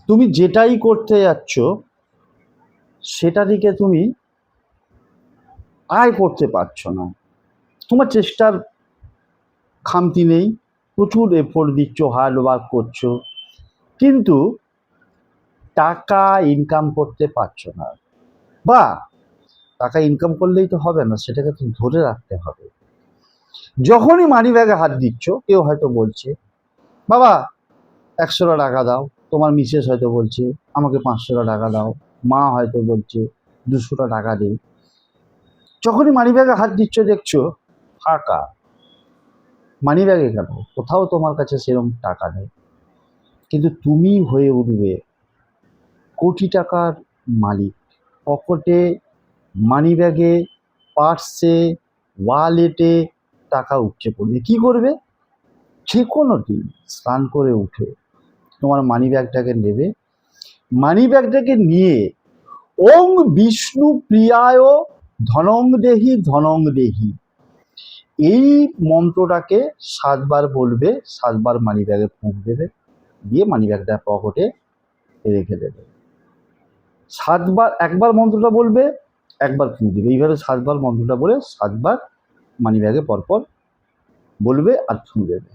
তুমি যেটাই করতে যাচ্ছ সেটা থেকে তুমি আয় করতে পারছো না। তোমার চেষ্টার খামতি নেই, প্রচুর এফোর্ট দিচ্ছ, হার্ড ওয়ার্ক করছো, কিন্তু টাকা ইনকাম করতে পারছো না। বা টাকা ইনকাম করলেই তো হবে না, সেটাকে তো ধরে রাখতে হবে। যখনই মানি ব্যাগে হাত দিচ্ছ, কেউ হয়তো বলছে বাবা 100টা টাকা দাও, তোমার মিসেস হয়তো বলছে আমাকে 500টা টাকা দাও, মা হয়তো বলছে 200টা টাকা দিই। যখনই মানি ব্যাগে হাত দিচ্ছ দেখছো ফাঁকা। মানি ব্যাগে কেন, কোথাও তোমার কাছে সেরকম টাকা নেই, কিন্তু তুমি হয়ে উঠবে কোটি টাকার মালিক। পকেটে, মানি ব্যাগে, পার্সে, ওয়ালেটে টাকা উপচে পড়বে। কি করবে? যে কোনো দিন স্নান করে উঠে তোমার মানি ব্যাগটাকে নেবে, মানি ব্যাগটাকে নিয়ে ওং বিষ্ণু প্রিয়ায় ধনং দেহি ধনং দেহি এই মন্ত্রটাকে 7বার বলবে, 7বার মানি ব্যাগে ফুঁক দেবে, দিয়ে মানি ব্যাগটা পকেটে রেখে দেবে। 7বার, একবার মন্ত্রটা বলবে, একবার ফুঁক দেবে, এইভাবে 7বার মন্ত্রটা বলে 7বার মানি ব্যাগে পরপর বলবে আর ফুঁক দেবে।